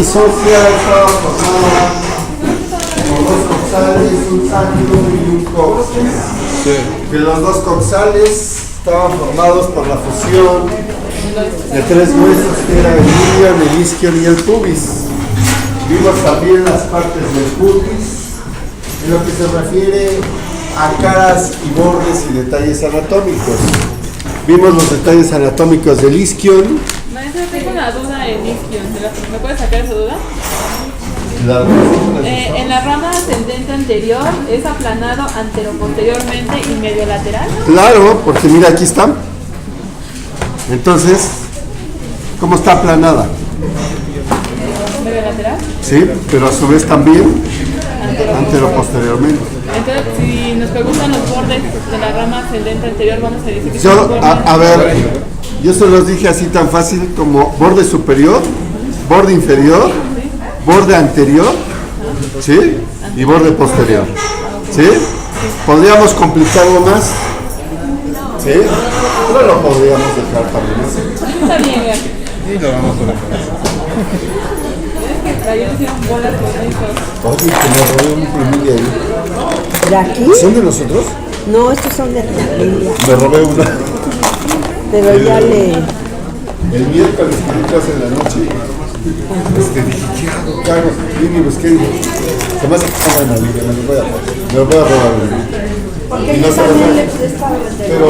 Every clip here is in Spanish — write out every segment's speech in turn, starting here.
Social estaba formada por dos coxales, un sátiro y un cox. Sí. Que los dos coxales estaban formados por la fusión de tres huesos que eran el ilion, el isquion y el pubis. Vimos también las partes del pubis en lo que se refiere a caras y bordes y detalles anatómicos. Vimos los detalles anatómicos del isquion. Maestra, tengo una duda en isquion. ¿Me puede sacar esa duda? En la rama ascendente anterior es aplanado anteroposteriormente y medio lateral. Claro, porque mira, aquí está. Entonces, ¿cómo está aplanada? ¿Medio lateral? Sí, pero a su vez también anteroposteriormente. Entonces, si nos preguntan los bordes de la rama ascendente anterior, vamos a decir que Yo, son bordes. a ver, yo se los dije así tan fácil como borde superior, borde inferior, borde anterior, ¿sí? Y borde posterior, ¿sí? ¿Podríamos complicarlo más? ¿Sí? Pero lo podríamos dejar también así. Está bien, ya. Y lo vamos a dejar. Ayer hicieron bolas con Oye, que me robé un plumilla ahí. ¿De aquí? ¿Son de nosotros? No, estos son de familia. Me robé una. Pero ya le... El miércoles que di clase en la noche, dije, ¿qué hago? ¿Qué hago? Y busqué, se me hace que están en la liga, me lo voy a robar. Porque Y no yo se lo también voy le a- prestaba de... Pero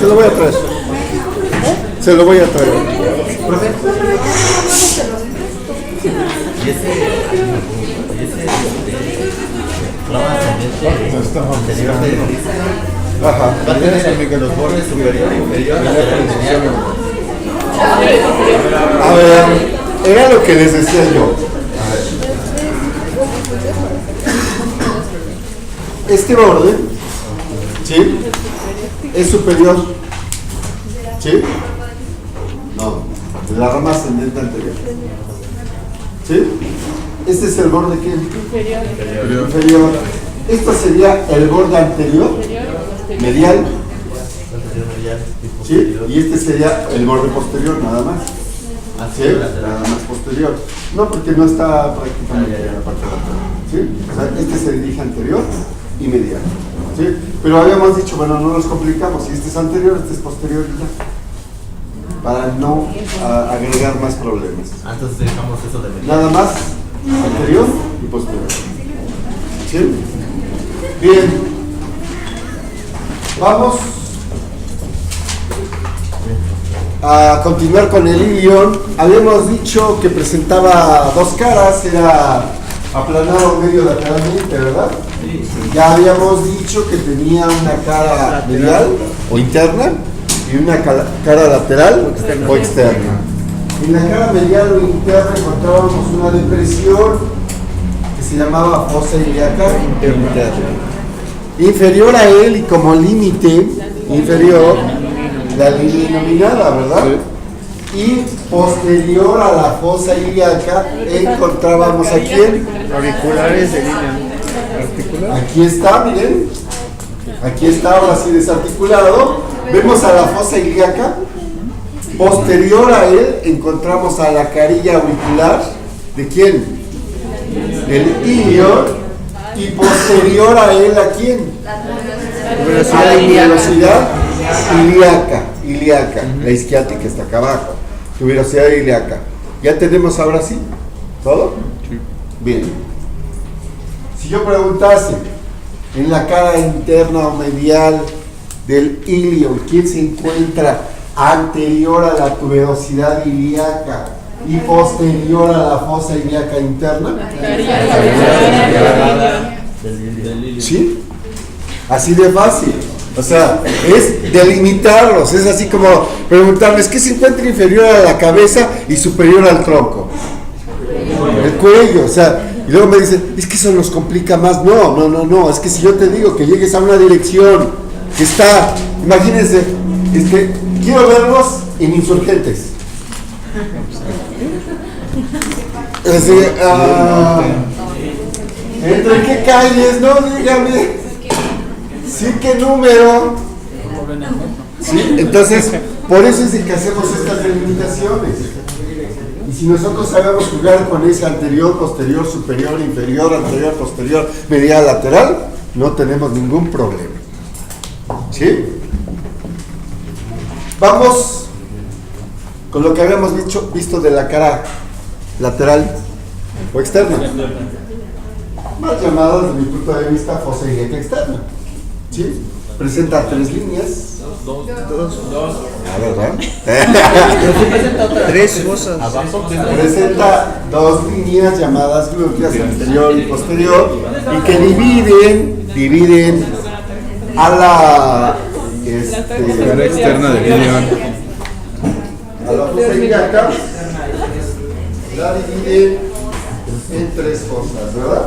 se lo voy a traer. Se lo voy a traer. Ajá. Va a tener también que los bordes superior e inferior. A ver, era lo que les decía yo. Este borde, ¿sí? Es superior. ¿Sí? No, de la rama ascendente anterior. ¿Sí? Este es el borde que inferior. Esto sería el borde anterior, medial. ¿Sí? Y este sería el borde posterior, nada más. ¿Sí? Nada más posterior. No, porque no está prácticamente en la parte lateral. ¿Sí? O sea, este se dirige anterior y medial. ¿Sí? Pero habíamos dicho, bueno, no nos complicamos. Si este es anterior, este es posterior y ya. Para no agregar más problemas. Entonces dejamos eso de medial. Nada más anterior y posterior. ¿Sí? Bien. Vamos a continuar con el ilion. Habíamos dicho que presentaba dos caras, era aplanado medio lateralmente, ¿verdad? Sí. Ya habíamos dicho que tenía una cara medial o interna y una cara lateral o externa. En la cara medial o interna encontrábamos una depresión que se llamaba fosa ilíaca interna. Inferior a él y como límite inferior, la línea nominada, ¿verdad? Sí. Y posterior a la fosa ilíaca encontrábamos a quién? Auriculares de línea articular. Aquí está, miren. Aquí está, ahora sí desarticulado. Vemos a la fosa ilíaca. Posterior a él encontramos a la carilla auricular. ¿De quién? Del ilion. Y posterior a él, ¿a quién? A la velocidad ilíaca. La isquiática está acá abajo. Tuberosidad ilíaca. ¿Ya tenemos ahora sí? ¿Todo? Sí. Bien. Si yo preguntase en la cara interna o medial del ilion, ¿quién se encuentra anterior a la tuberosidad ilíaca y posterior a la fosa ilíaca interna? ¿Sí? Así de fácil. O sea, es delimitarlos, es así como preguntarles qué se encuentra inferior a la cabeza y superior al tronco. El cuello, o sea, y luego me dicen, es que eso nos complica más. No, es que si yo te digo que llegues a una dirección que está, imagínense, quiero verlos en Insurgentes. ¿Entre qué calles? No, dígame. Sí, ¿qué número? ¿Sí? Entonces, por eso es de que hacemos estas delimitaciones. Y si nosotros sabemos jugar con ese anterior, posterior, superior, inferior, anterior, posterior, medial, lateral, no tenemos ningún problema. ¿Sí? Vamos con lo que habíamos visto de la cara lateral o externa, más llamada desde mi punto de vista fosa ilíaca externa. ¿Sí? Presenta 3 líneas. Dos. Ah, ¿verdad? Tres fosas. Presenta 2 líneas llamadas glúteas, anterior y posterior, y que dividen a la Cara externa del ilion. a la fosa ilíaca, la dividen en 3 fosas, ¿verdad?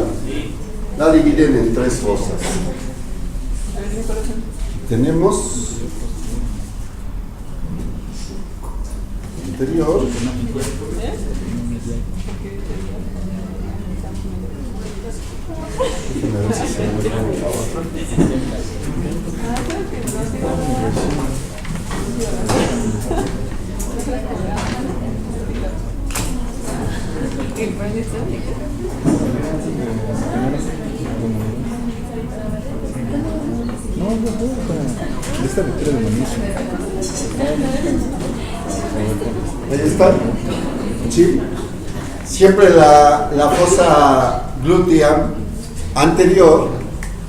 La dividen en 3 fosas. Tenemos anterior, déjame ver si se me da la otra. Esta lectura de Mauricio. Ahí está. ¿Sí? Siempre la fosa glútea anterior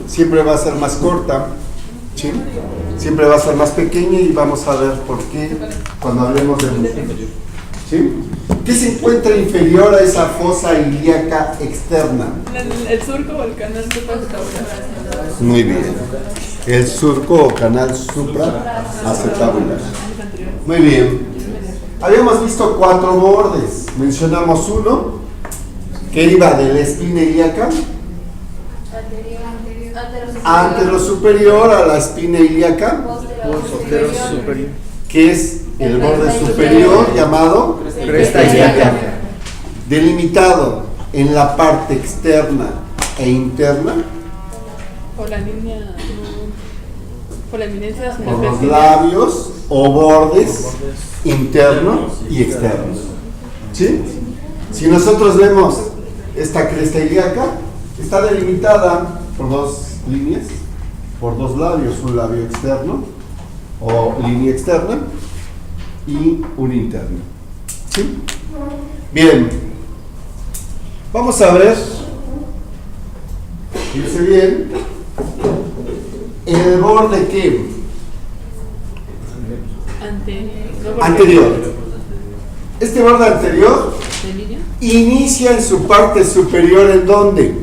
siempre va a ser más corta. ¿Sí? Siempre va a ser más pequeña y vamos a ver por qué cuando hablemos de glúteo. ¿Sí? ¿Qué se encuentra inferior a esa fosa ilíaca externa? El surco o el canal supracetabular. Muy bien. El surco o canal supraacetabular. Muy bien. Habíamos visto 4 bordes. Mencionamos uno que iba de la espina ilíaca anterosuperior a la espina ilíaca, Posterior superior. que es el borde superior llamado Cresta ilíaca. delimitado en la parte externa e interna Por la línea. Por la eminencia por los labios o bordes interno y externo. ¿Sí? Si nosotros vemos esta cresta ilíaca, está delimitada por 2 líneas, por 2 labios, un labio externo o línea externa y un interno. ¿Sí? Bien, vamos a ver, fíjense bien, el borde que anterior. Este borde anterior ¿De línea? inicia en su parte superior, ¿en dónde?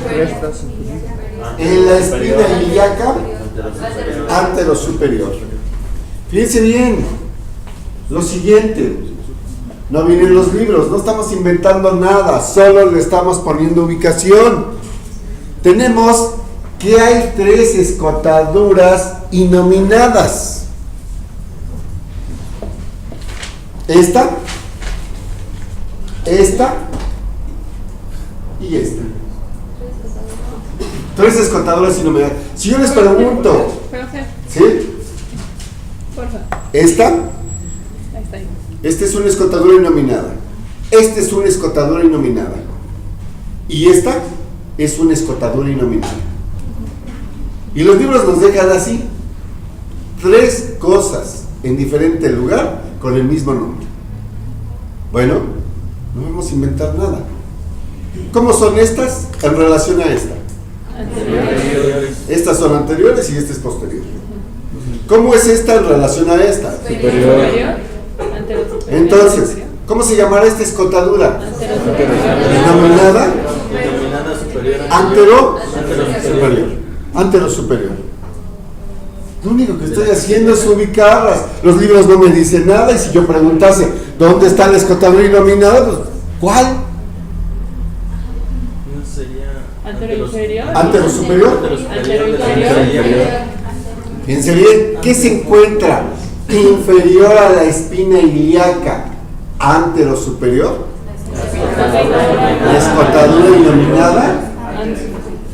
Cresta superior. En la espina ilíaca anterosuperior. Fíjense bien, lo siguiente, no vienen los libros, no estamos inventando nada, solo le estamos poniendo ubicación. Tenemos que hay 3 escotaduras inominadas. Esta y esta. 3 escotaduras inominadas. Si yo les pregunto, Profe, ¿sí? porfa. Esta, Ahí está ahí. esta es una escotadura inominada. Esta es una escotadura inominada. Y esta es una escotadura inominada. Y los libros nos dejan así: 3 cosas en diferente lugar con el mismo nombre. Bueno, no vamos a inventar nada. ¿Cómo son estas en relación a esta? Anterior. Estas son anteriores y esta es posterior. ¿Cómo es esta en relación a esta? Superior. Anterosuperior. Entonces, Superior. ¿cómo se llamará esta escotadura? Anterosuperior. Denominada Denominada superior. antero-superior. Antero-superior. Lo único que estoy haciendo es ubicarlas. Los libros no me dicen nada, y si yo preguntase ¿dónde está la escotadura inominada? Pues, ¿cuál? No sería Antero inferior. ¿Antero-superior? Antero inferior. Fíjense bien, ¿qué se encuentra inferior a la espina ilíaca antero-superior? La escotadura inominada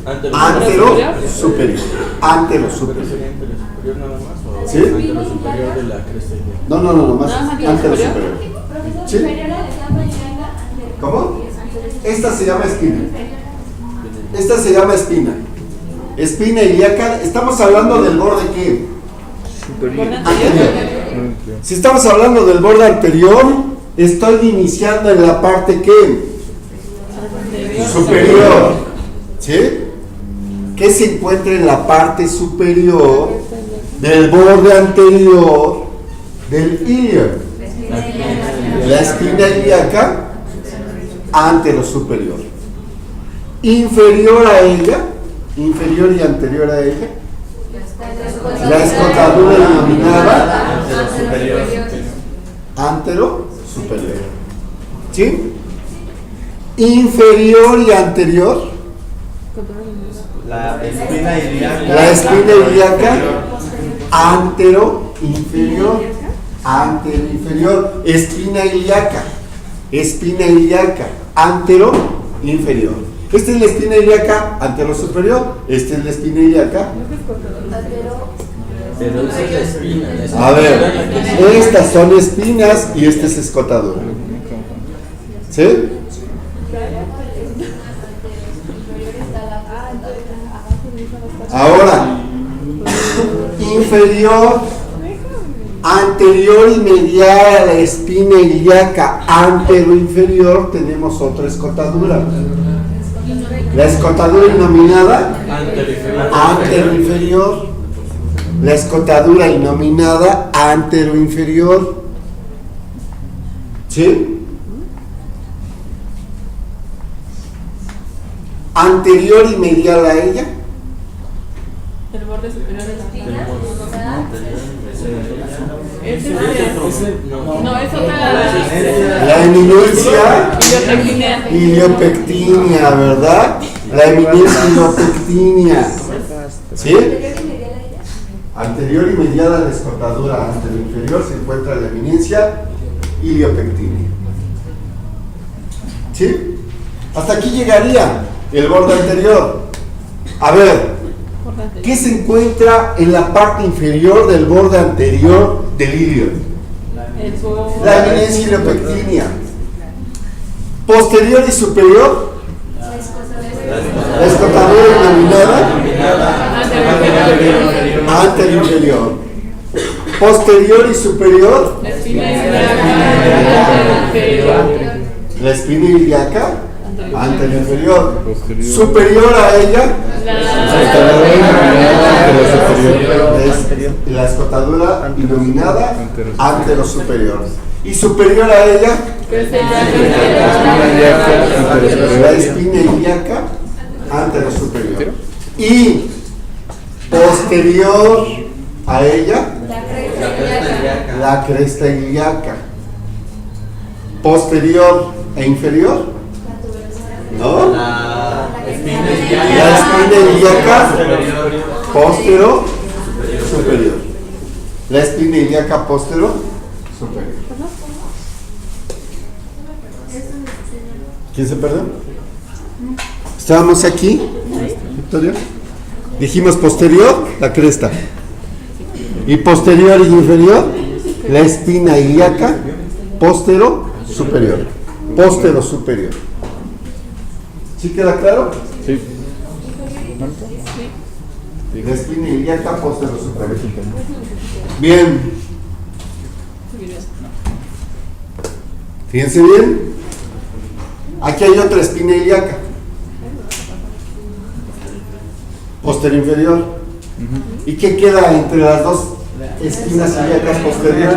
antero-superior. Antero-superior. superior nada más o ¿Sí? superior de la cresta ilíaca. No, más Nada más que antero-superior. ¿Sí? ¿Cómo? Esta se llama espina. Esta se llama espina. Espina ilíaca. Estamos hablando del borde ¿qué? Borde Anterior. anterior. Si estamos hablando del borde anterior, estoy iniciando en la parte ¿qué? Superior. ¿Sí? ¿Qué se encuentra en la parte superior del borde anterior del ilio? La espina ilíaca antero-superior. Inferior a ella, inferior y anterior a ella, la escotadura denominada antero-superior. ¿Sí? Inferior y anterior, La espina ilíaca. la espina ilíaca antero-inferior, antero-inferior, espina ilíaca, antero-inferior. Esta es la espina ilíaca antero-superior, esta es la espina ilíaca. Pero esa es la espina. La espina A ver, es la que- estas son espinas y esta es escotadura. ¿Sí? Ahora, inferior, anterior y medial a la espina ilíaca antero-inferior, tenemos otra escotadura. La escotadura denominada antero-inferior. La escotadura denominada antero-inferior. ¿Sí? Anterior y medial a ella. El borde superior de la espina. Ese no. No, es otra. La eminencia Iliopectinea. iliopectinia, ¿verdad? La eminencia iliopectinia. ¿Sí? Anterior y medial a la escotadura antero-inferior se encuentra la eminencia iliopectinia. ¿Sí? Hasta aquí llegaría el borde anterior. A ver, Borde anterior. ¿qué se encuentra en la parte inferior del borde anterior del ilio? El borde. La eminencia iliopectinia. Posterior y superior, la escotadura denominada antero-inferior. Posterior y superior, La espina ilíaca inferior. la espina ilíaca antero-inferior. Superior a ella, es la escotadura denominada antero-superior. Y superior a ella, la espina ilíaca antero-superior. Y posterior a ella, la cresta ilíaca. Posterior e inferior, ¿no? La espina La espina ilíaca postero superior. La espina ilíaca postero superior. ¿Quién se perdió? Estábamos aquí, Victoria. Dijimos posterior, la cresta. Y posterior y inferior, la espina ilíaca, postero superior. Postero superior. ¿Sí queda claro? Sí. La espina ilíaca, postero superior. Bien. Fíjense bien. Aquí hay otra espina ilíaca. Posterior inferior. ¿Y qué queda entre las dos espinas ilíacas posteriores?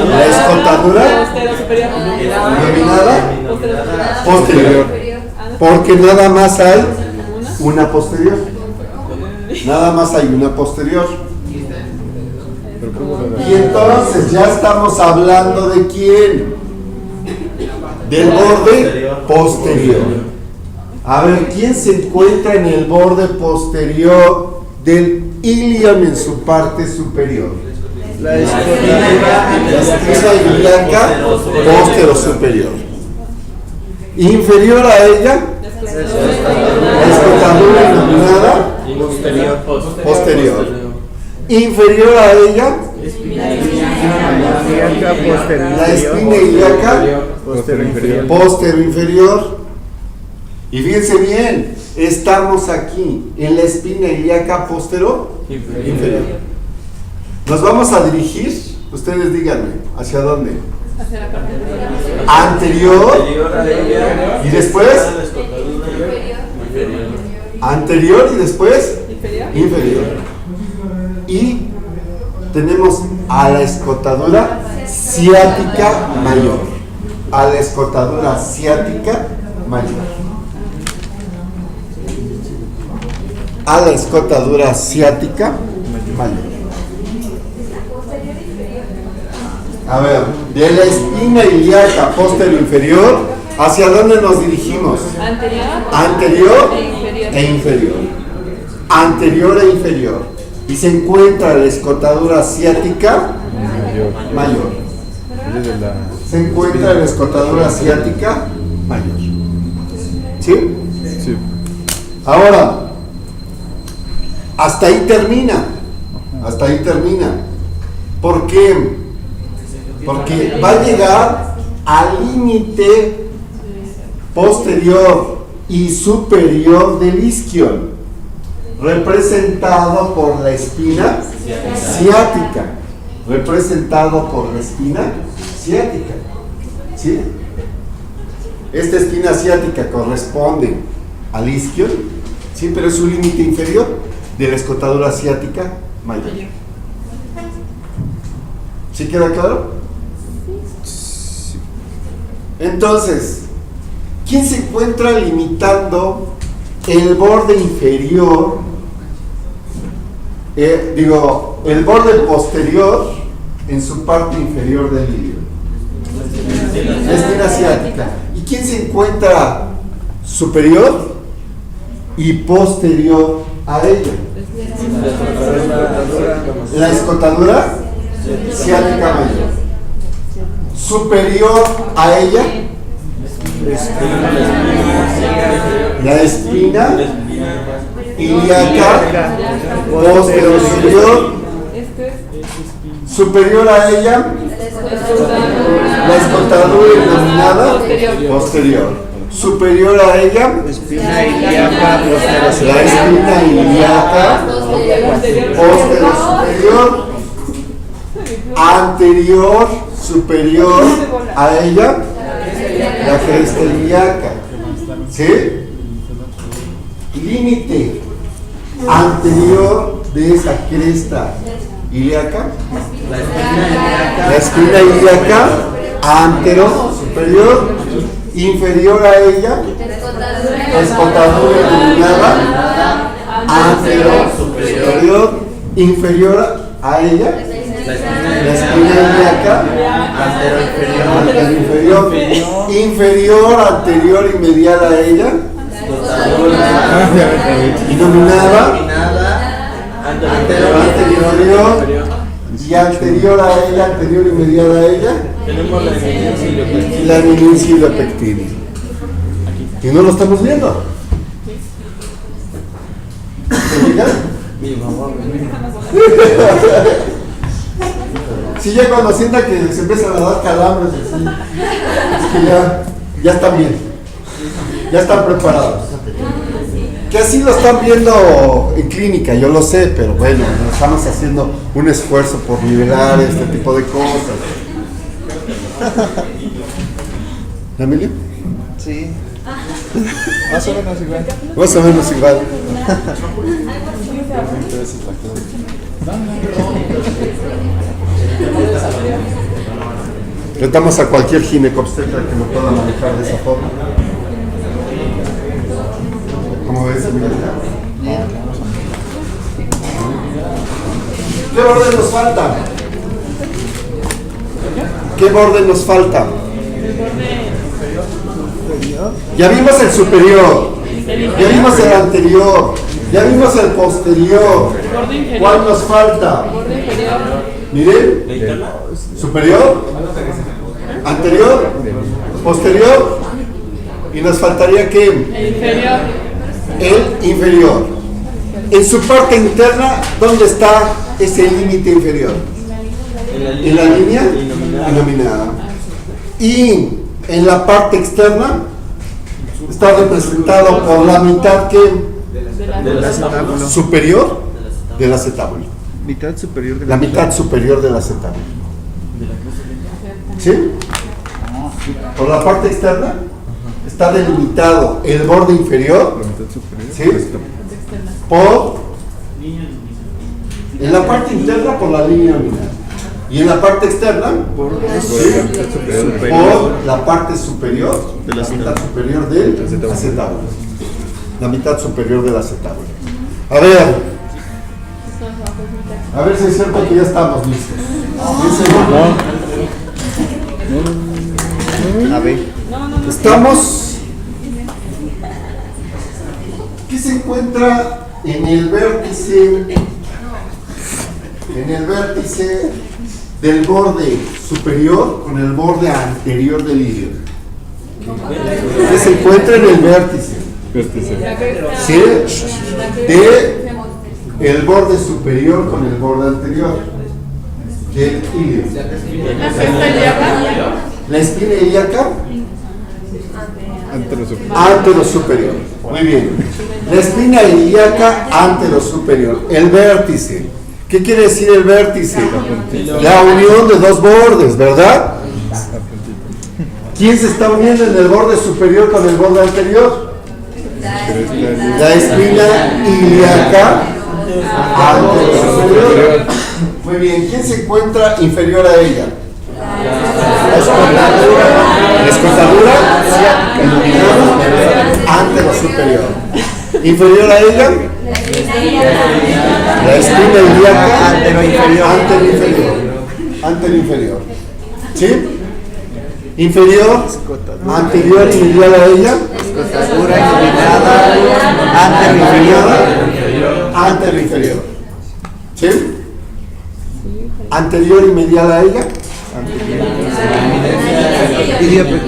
La escotadura Postero superior. denominada Postero superior. posterior. Porque nada más hay una posterior. Nada más hay una posterior. Y entonces ya estamos hablando de quién. Del borde posterior. A ver, ¿quién se encuentra en el borde posterior del ilion en su parte superior? La La espina ilíaca postero superior. Inferior a ella, la escotadura denominada posterior. posterior. Inferior a ella, La espina ilíaca Posterior. póstero inferior. Y fíjense bien, estamos aquí en la espina ilíaca póstero inferior. Nos vamos a dirigir, ustedes díganme, ¿hacia dónde? Hacia la parte de Anterior y después anterior y después inferior. inferior. Y tenemos a la escotadura ciática mayor. A la escotadura ciática mayor. A la escotadura ciática mayor. A ver, de la espina ilíaca posterior inferior, ¿hacia dónde nos dirigimos? Anterior. Anterior E inferior. e inferior. Anterior e inferior. Y se encuentra la escotadura ciática mayor. Se encuentra la escotadura ciática mayor. ¿Sí? Sí. Ahora, hasta ahí termina. Hasta ahí termina. ¿Por qué? Porque va a llegar al límite posterior y superior del isquion, representado por la espina ciática. Representado por la espina ciática. ¿Sí? Esta espina ciática corresponde al isquion, ¿sí? Pero es su límite inferior de la escotadura ciática mayor. ¿Sí queda claro? Entonces, ¿quién se encuentra limitando el borde inferior? El borde posterior en su parte inferior del ilio. La espina ciática. ¿Y quién se encuentra superior y posterior a ella? La escotadura ciática mayor. Superior a ella, la espina ilíaca posterior. Superior a ella, la escotadura denominada posterior. Superior a ella, la espina ilíaca posterior superior. Anterior, superior a ella, la cresta ilíaca. ¿Sí? Límite anterior de esa cresta ilíaca, la espina ilíaca, antero, superior, inferior a ella, escotadura denominada, antero, superior, inferior a ella, la espina ilíaca, anterior, inferior, inferior, anterior y medial a ella, denominada, anterior y anterior a ella, anterior y medial a ella, Tenemos la eminencia y la pectina. Y no lo estamos viendo. ¿Se fijan? Mi mamá Si ya cuando sienta que se empiezan a dar calambres, así, es que ya están bien, ya están preparados. Que así lo están viendo en clínica, yo lo sé, pero bueno, estamos haciendo un esfuerzo por nivelar este tipo de cosas. ¿Emilio? Sí. Más o menos igual. Más o menos igual. Retamos a cualquier ginecobstetra que lo pueda manejar de esa forma. ¿Cómo ves, Emilio? ¿Qué borde nos falta? ¿Qué borde nos falta? Ya vimos el superior, ya vimos el anterior, ya vimos el posterior. ¿Cuál nos falta? Miren, superior, anterior, posterior, y nos faltaría ¿qué? El inferior. El inferior. En su parte interna, ¿dónde está ese límite inferior? en la línea inominada. Y en la parte externa está representado por la mitad que Del acetábulo. superior del acetábulo. Mitad superior de La mitad superior del acetábulo. ¿Sí? Por la parte externa está delimitado el borde inferior, La mitad superior. ¿sí? Por, en la parte interna por la línea nominal y en la parte externa Por la ¿sí? mitad superior. por la parte superior, De la la mitad superior del acetábulo. acetábulo. La mitad superior del acetábulo. A ver si es cierto que ya estamos listos. A ver. Estamos. ¿Qué se encuentra en el vértice? En el vértice del borde superior con el borde anterior del hilo. ¿Qué se encuentra en el vértice? ¿Sí? De el borde superior con el borde anterior del hilo. La espina ilíaca antero superior. Muy bien. La espina ilíaca antero superior. El vértice. ¿Qué quiere decir el vértice? La unión de dos bordes, ¿verdad? ¿Quién se está uniendo en el borde superior con el borde anterior? La espina ilíaca antero superior. Muy bien. ¿Quién se encuentra inferior a ella? La escotadura antero superior. Inferior a ella, la espina ilíaca antero inferior. Antero inferior. ¿Sí? Inferior, anterior y medial a ella. Escotadura inclinada, antero inferior. ¿Sí? Anterior y medial a ella.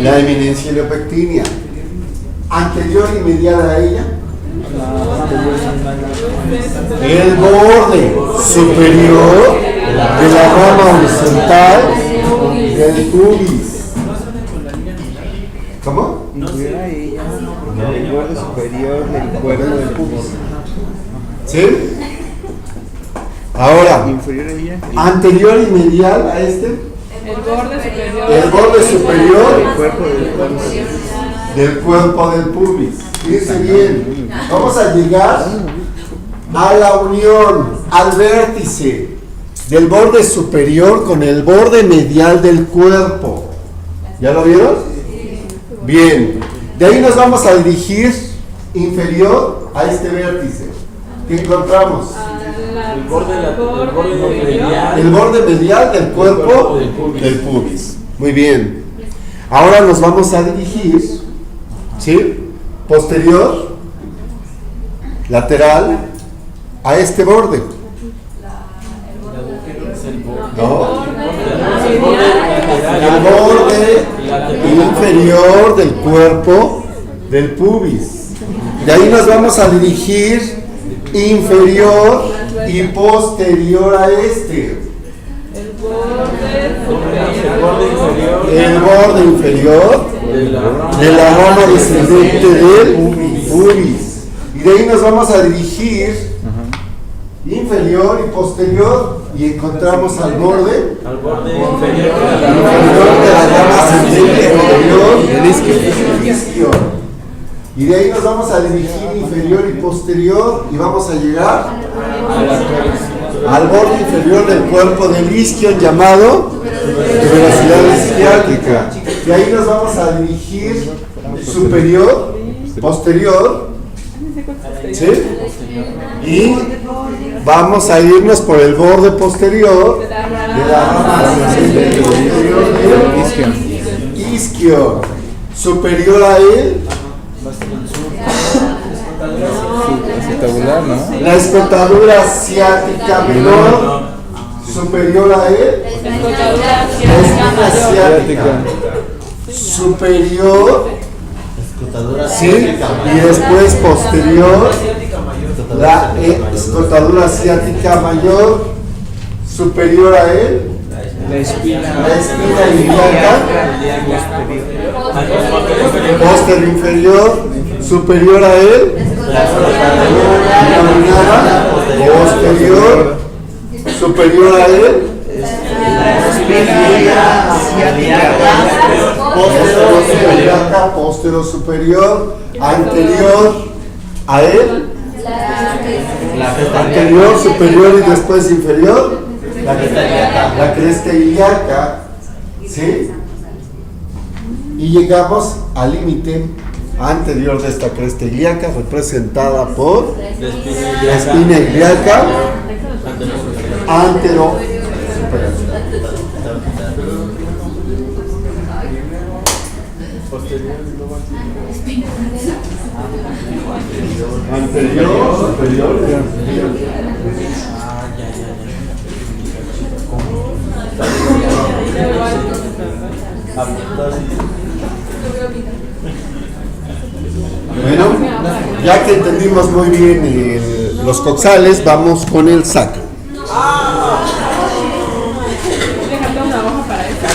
La eminencia iliopectinia. Anterior y medial a ella. El borde superior de la rama horizontal del pubis. ¿Cómo? El borde superior del cuerpo del pubis. ¿Sí? Ahora, Inferior a ella. anterior y medial a este. El borde superior El cuerpo del pubis. del cuerpo del pubis. Fíjense bien, vamos a llegar a la unión, al vértice del borde superior con el borde medial del cuerpo. ¿Ya lo vieron? Bien, de ahí nos vamos a dirigir inferior a este vértice. ¿Qué encontramos? El borde medial del cuerpo del pubis. Muy bien. Ahora nos vamos a dirigir, ¿sí? Posterior, lateral, a este borde. No. El borde inferior del cuerpo del pubis. De ahí nos vamos a dirigir inferior y posterior a este. El borde inferior de la rama descendente del pubis. Y de ahí nos vamos a dirigir inferior y posterior y encontramos al borde inferior de la rama ascendente inferior del isquio. Y de ahí nos vamos a dirigir inferior y posterior y vamos a llegar al borde inferior del cuerpo del isquion llamado tuberosidad isquiática. Y ahí nos vamos a dirigir superior, posterior, ¿sí? Y vamos a irnos por el borde posterior de la rama ascendente posterior del isquio. Superior a él, Acetabular, ¿no? la escotadura ciática menor, superior a él, la espina ciática superior, ¿sí? Y después posterior, la escotadura ciática mayor, superior a él, La espina ilíaca, póster inferior, superior a él, denominada posterior, superior a él, póstero superior, anterior a él, anterior, superior y después inferior, la cresta ilíaca, ¿sí? Y llegamos al límite anterior de esta cresta ilíaca, representada por la espina ilíaca antero superior. Anterior, superior y inferior. Bueno, ya que entendimos muy bien los coxales, vamos con el sacro. Déjate una hoja para eso.